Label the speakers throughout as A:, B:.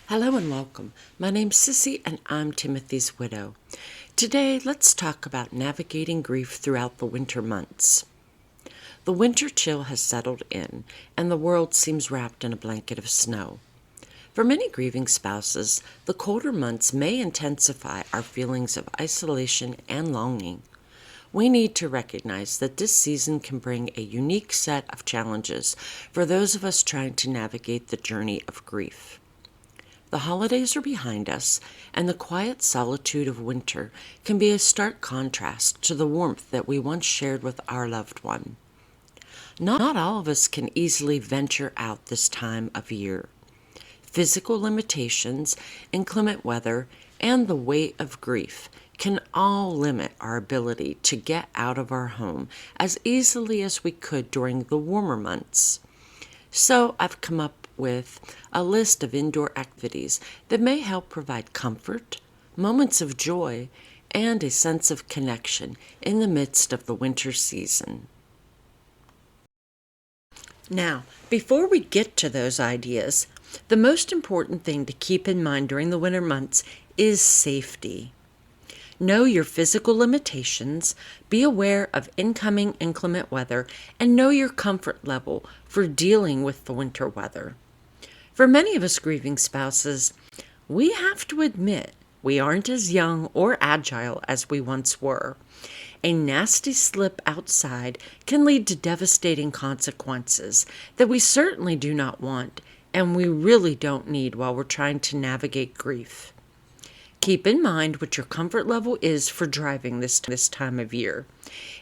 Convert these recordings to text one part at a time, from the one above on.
A: Hello and welcome. My name's Sissy and I'm Timothy's widow. Today, let's talk about navigating grief throughout the winter months. The winter chill has settled in and the world seems wrapped in a blanket of snow. For many grieving spouses, the colder months may intensify our feelings of isolation and longing. We need to recognize that this season can bring a unique set of challenges for those of us trying to navigate the journey of grief. The holidays are behind us, and the quiet solitude of winter can be a stark contrast to the warmth that we once shared with our loved one. Not all of us can easily venture out this time of year. Physical limitations, inclement weather, and the weight of grief can all limit our ability to get out of our home as easily as we could during the warmer months. So I've come up with a list of indoor activities that may help provide comfort, moments of joy, and a sense of connection in the midst of the winter season. Now, before we get to those ideas, the most important thing to keep in mind during the winter months is safety. Know your physical limitations, be aware of incoming inclement weather, and know your comfort level for dealing with the winter weather. For many of us grieving spouses, we have to admit we aren't as young or agile as we once were. A nasty slip outside can lead to devastating consequences that we certainly do not want and we really don't need while we're trying to navigate grief. Keep in mind what your comfort level is for driving this time of year.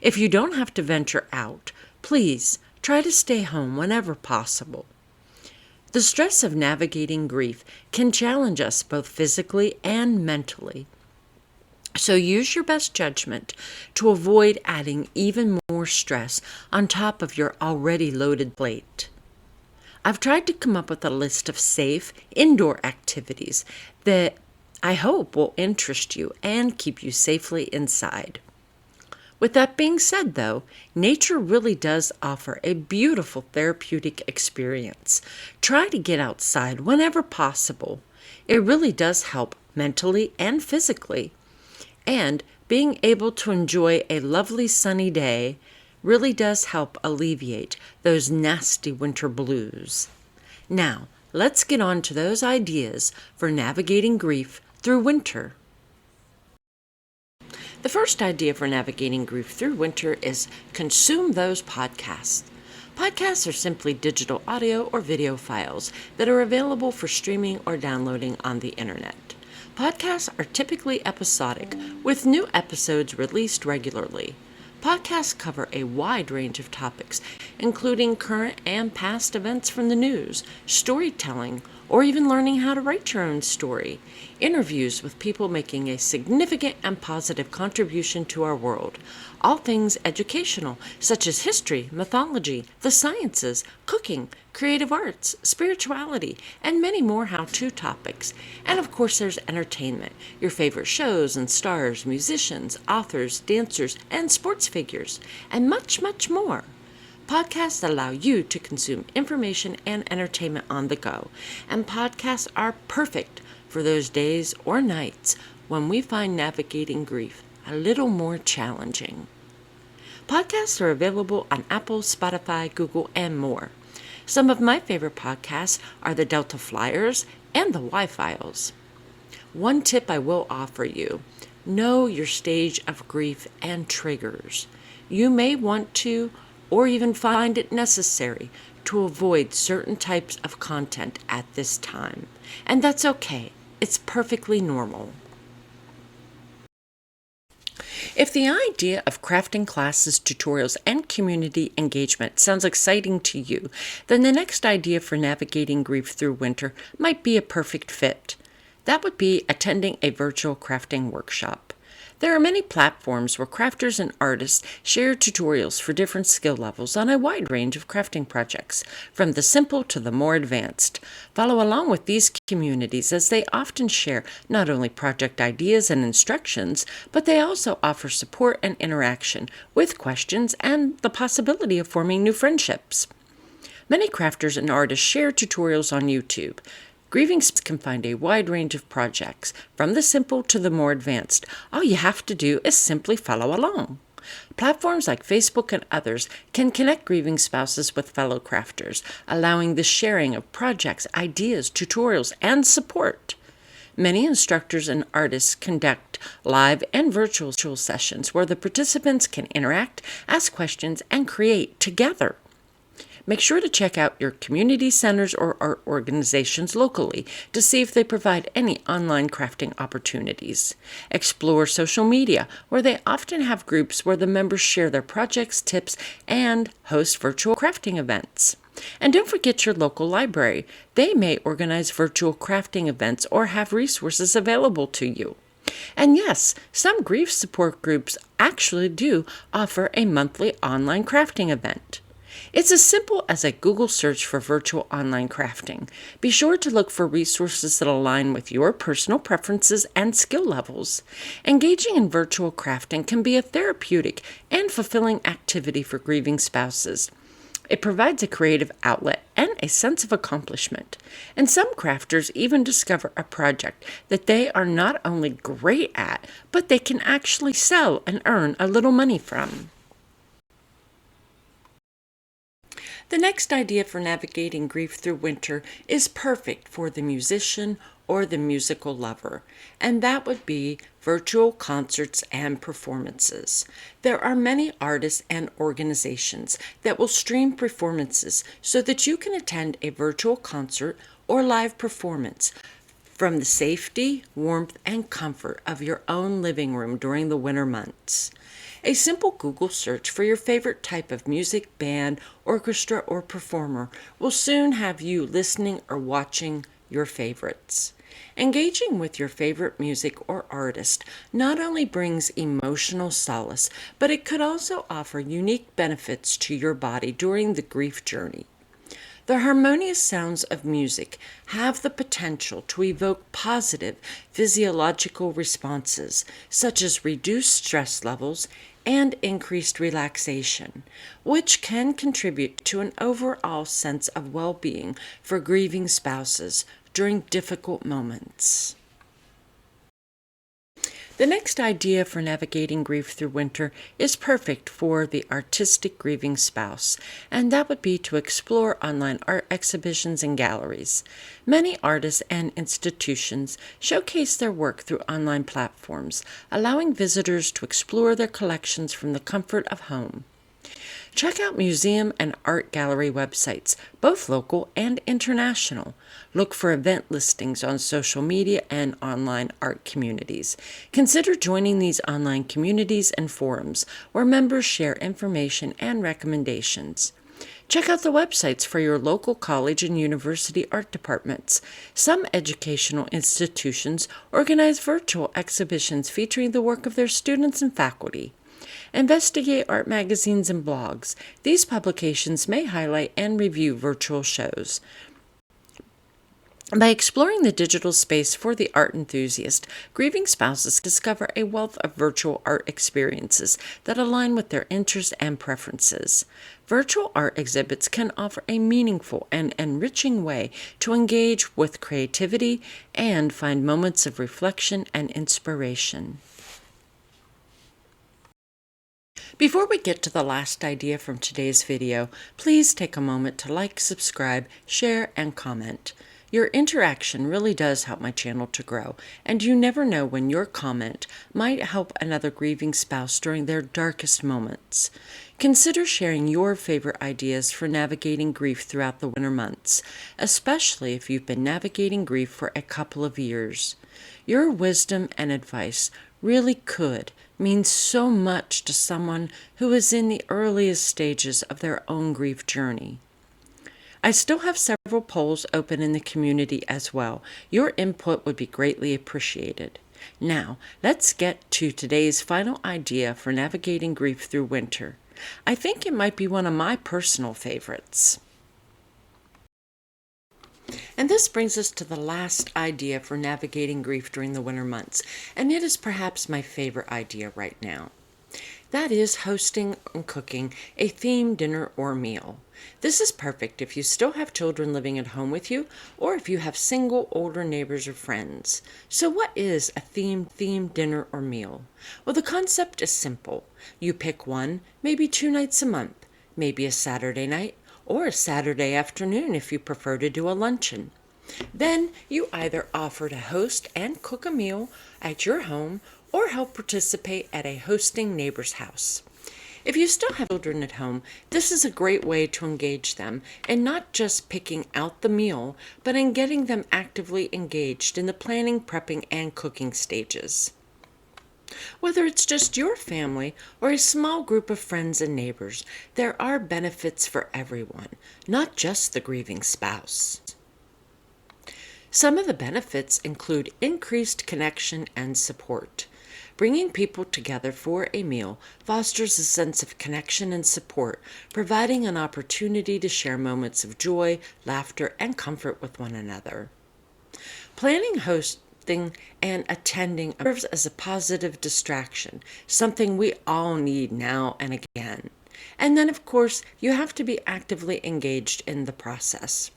A: If you don't have to venture out, please try to stay home whenever possible. The stress of navigating grief can challenge us both physically and mentally. So use your best judgment to avoid adding even more stress on top of your already loaded plate. I've tried to come up with a list of safe indoor activities that I hope will interest you and keep you safely inside. With that being said, though, nature really does offer a beautiful therapeutic experience. Try to get outside whenever possible. It really does help mentally and physically. And being able to enjoy a lovely sunny day really does help alleviate those nasty winter blues. Now, let's get on to those ideas for navigating grief through winter. The first idea for navigating grief through winter is consume those podcasts. Podcasts are simply digital audio or video files that are available for streaming or downloading on the internet. Podcasts are typically episodic, with new episodes released regularly. Podcasts cover a wide range of topics, including current and past events from the news, storytelling, or even learning how to write your own story, interviews with people making a significant and positive contribution to our world, all things educational, such as history, mythology, the sciences, cooking, creative arts, spirituality, and many more how-to topics. And of course there's entertainment, your favorite shows and stars, musicians, authors, dancers, and sports figures, and much, much more. Podcasts allow you to consume information and entertainment on the go, and podcasts are perfect for those days or nights when we find navigating grief a little more challenging. Podcasts are available on Apple, Spotify, Google, and more. Some of my favorite podcasts are the Delta Flyers and the Y-Files. One tip I will offer you: know your stage of grief and triggers. You may want to or even find it necessary to avoid certain types of content at this time. And that's okay. It's perfectly normal. If the idea of crafting classes, tutorials, and community engagement sounds exciting to you, then the next idea for navigating grief through winter might be a perfect fit. That would be attending a virtual crafting workshop. There are many platforms where crafters and artists share tutorials for different skill levels on a wide range of crafting projects, from the simple to the more advanced. Follow along with these communities as they often share not only project ideas and instructions, but they also offer support and interaction with questions and the possibility of forming new friendships. Many crafters and artists share tutorials on YouTube. Grieving can find a wide range of projects, from the simple to the more advanced. All you have to do is simply follow along. Platforms like Facebook and others can connect grieving spouses with fellow crafters, allowing the sharing of projects, ideas, tutorials, and support. Many instructors and artists conduct live and virtual sessions where the participants can interact, ask questions, and create together. Make sure to check out your community centers or art organizations locally to see if they provide any online crafting opportunities. Explore social media, where they often have groups where the members share their projects, tips, and host virtual crafting events. And don't forget your local library. They may organize virtual crafting events or have resources available to you. And yes, some grief support groups actually do offer a monthly online crafting event. It's as simple as a Google search for virtual online crafting. Be sure to look for resources that align with your personal preferences and skill levels. Engaging in virtual crafting can be a therapeutic and fulfilling activity for grieving spouses. It provides a creative outlet and a sense of accomplishment. And some crafters even discover a project that they are not only great at, but they can actually sell and earn a little money from. The next idea for navigating grief through winter is perfect for the musician or the musical lover, and that would be virtual concerts and performances. There are many artists and organizations that will stream performances so that you can attend a virtual concert or live performance from the safety, warmth, and comfort of your own living room during the winter months. A simple Google search for your favorite type of music, band, orchestra, or performer will soon have you listening or watching your favorites. Engaging with your favorite music or artist not only brings emotional solace, but it could also offer unique benefits to your body during the grief journey. The harmonious sounds of music have the potential to evoke positive physiological responses, such as reduced stress levels and increased relaxation, which can contribute to an overall sense of well-being for grieving spouses during difficult moments. The next idea for navigating grief through winter is perfect for the artistic grieving spouse, and that would be to explore online art exhibitions and galleries. Many artists and institutions showcase their work through online platforms, allowing visitors to explore their collections from the comfort of home. Check out museum and art gallery websites, both local and international. Look for event listings on social media and online art communities. Consider joining these online communities and forums where members share information and recommendations. Check out the websites for your local college and university art departments. Some educational institutions organize virtual exhibitions featuring the work of their students and faculty. Investigate art magazines and blogs. These publications may highlight and review virtual shows. By exploring the digital space for the art enthusiast, grieving spouses discover a wealth of virtual art experiences that align with their interests and preferences. Virtual art exhibits can offer a meaningful and enriching way to engage with creativity and find moments of reflection and inspiration. Before we get to the last idea from today's video, please take a moment to like, subscribe, share, and comment. Your interaction really does help my channel to grow, and you never know when your comment might help another grieving spouse during their darkest moments. Consider sharing your favorite ideas for navigating grief throughout the winter months, especially if you've been navigating grief for a couple of years. Your wisdom and advice really could mean so much to someone who is in the earliest stages of their own grief journey. I still have several polls open in the community as well. Your input would be greatly appreciated. Now, let's get to today's final idea for navigating grief through winter. I think it might be one of my personal favorites. And this brings us to the last idea for navigating grief during the winter months, and it is perhaps my favorite idea right now. That is hosting and cooking a themed dinner or meal. This is perfect if you still have children living at home with you or if you have single older neighbors or friends. So what is a themed dinner or meal? Well, the concept is simple. You pick one, maybe 2 nights a month, maybe a Saturday night or a Saturday afternoon if you prefer to do a luncheon. Then you either offer to host and cook a meal at your home or help participate at a hosting neighbor's house. If you still have children at home, this is a great way to engage them in not just picking out the meal, but in getting them actively engaged in the planning, prepping, and cooking stages. Whether it's just your family or a small group of friends and neighbors, there are benefits for everyone, not just the grieving spouse. Some of the benefits include increased connection and support. Bringing people together for a meal fosters a sense of connection and support, providing an opportunity to share moments of joy, laughter, and comfort with one another. Planning, hosting, and attending serves as a positive distraction, something we all need now and again. And then, of course, you have to be actively engaged in the process.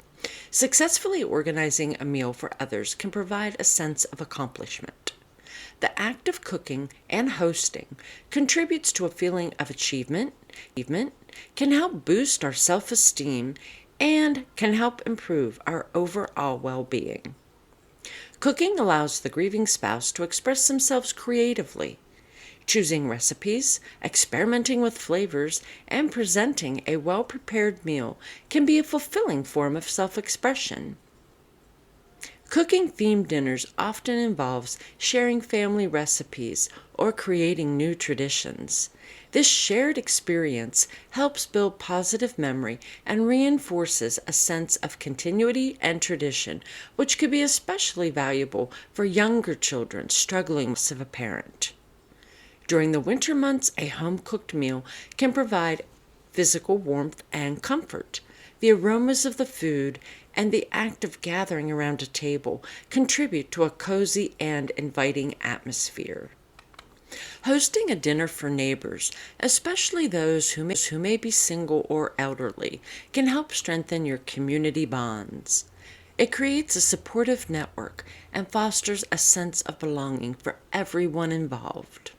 A: Successfully organizing a meal for others can provide a sense of accomplishment. The act of cooking and hosting contributes to a feeling of achievement, can help boost our self-esteem, and can help improve our overall well-being. Cooking allows the grieving spouse to express themselves creatively. Choosing recipes, experimenting with flavors, and presenting a well-prepared meal can be a fulfilling form of self-expression. Cooking themed dinners often involves sharing family recipes or creating new traditions. This shared experience helps build positive memory and reinforces a sense of continuity and tradition, which could be especially valuable for younger children struggling with loss of a parent. During the winter months, a home-cooked meal can provide physical warmth and comfort. The aromas of the food and the act of gathering around a table contribute to a cozy and inviting atmosphere. Hosting a dinner for neighbors, especially those who may be single or elderly, can help strengthen your community bonds. It creates a supportive network and fosters a sense of belonging for everyone involved.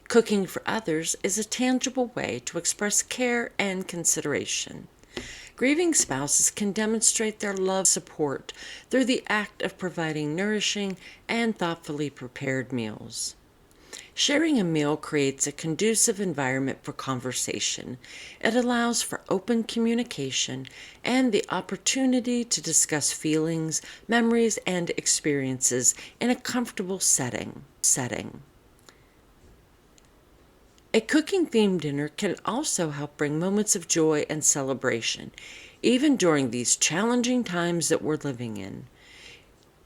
A: Cooking for others is a tangible way to express care and consideration. Grieving spouses can demonstrate their love and support through the act of providing nourishing and thoughtfully prepared meals. Sharing a meal creates a conducive environment for conversation. It allows for open communication and the opportunity to discuss feelings, memories, and experiences in a comfortable setting. A cooking-themed dinner can also help bring moments of joy and celebration, even during these challenging times that we're living in.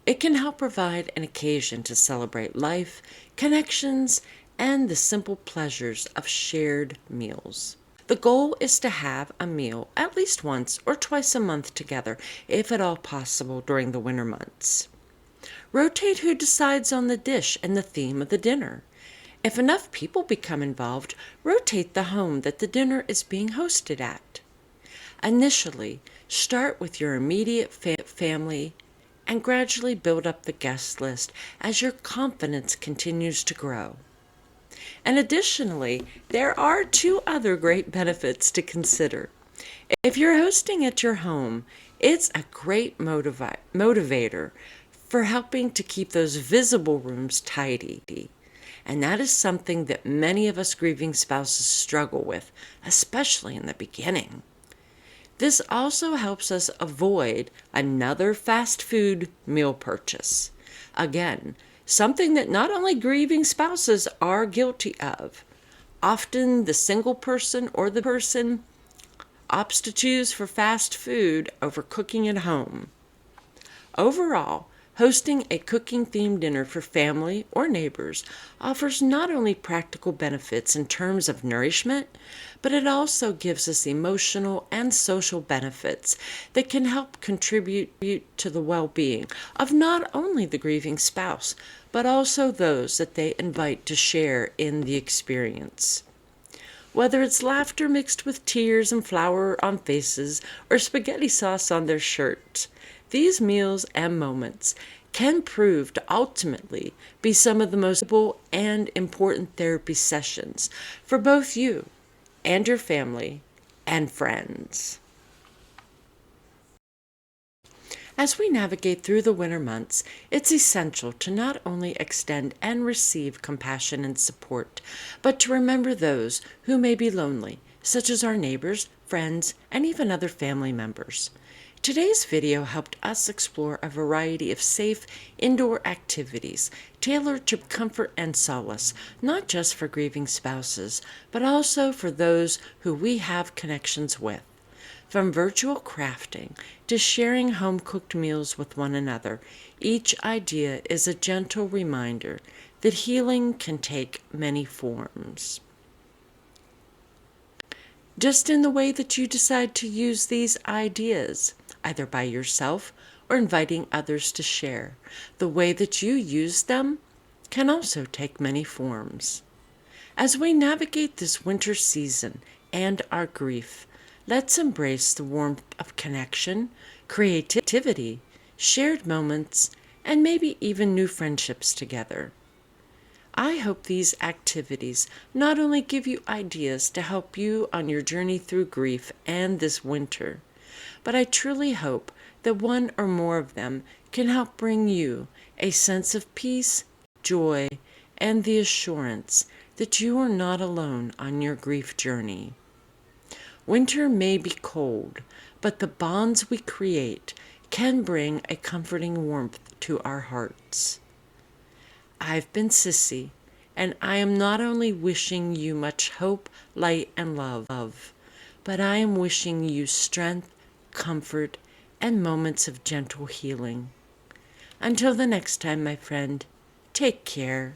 A: It can help provide an occasion to celebrate life, connections, and the simple pleasures of shared meals. The goal is to have a meal at least once or twice a month together, if at all possible during the winter months. Rotate who decides on the dish and the theme of the dinner. If enough people become involved, rotate the home that the dinner is being hosted at. Initially, start with your immediate family and gradually build up the guest list as your confidence continues to grow. And additionally, there are 2 other great benefits to consider. If you're hosting at your home, it's a great motivator for helping to keep those visible rooms tidy. And that is something that many of us grieving spouses struggle with, especially in the beginning. This also helps us avoid another fast food meal purchase. Again, something that not only grieving spouses are guilty of. Often the single person or the person opts to choose for fast food over cooking at home. Overall, hosting a cooking-themed dinner for family or neighbors offers not only practical benefits in terms of nourishment, but it also gives us emotional and social benefits that can help contribute to the well-being of not only the grieving spouse, but also those that they invite to share in the experience. Whether it's laughter mixed with tears and flour on faces or spaghetti sauce on their shirts, these meals and moments can prove to ultimately be some of the most valuable and important therapy sessions for both you and your family and friends. As we navigate through the winter months, it's essential to not only extend and receive compassion and support, but to remember those who may be lonely, such as our neighbors, friends, and even other family members. Today's video helped us explore a variety of safe indoor activities tailored to comfort and solace, not just for grieving spouses, but also for those who we have connections with. From virtual crafting to sharing home-cooked meals with one another, each idea is a gentle reminder that healing can take many forms. Just in the way that you decide to use these ideas, either by yourself or inviting others to share, the way that you use them can also take many forms. As we navigate this winter season and our grief, let's embrace the warmth of connection, creativity, shared moments, and maybe even new friendships together. I hope these activities not only give you ideas to help you on your journey through grief and this winter, but I truly hope that one or more of them can help bring you a sense of peace, joy, and the assurance that you are not alone on your grief journey. Winter may be cold, but the bonds we create can bring a comforting warmth to our hearts. I've been Sissy, and I am not only wishing you much hope, light, and love, but I am wishing you strength, comfort, and moments of gentle healing. Until the next time, my friend, take care.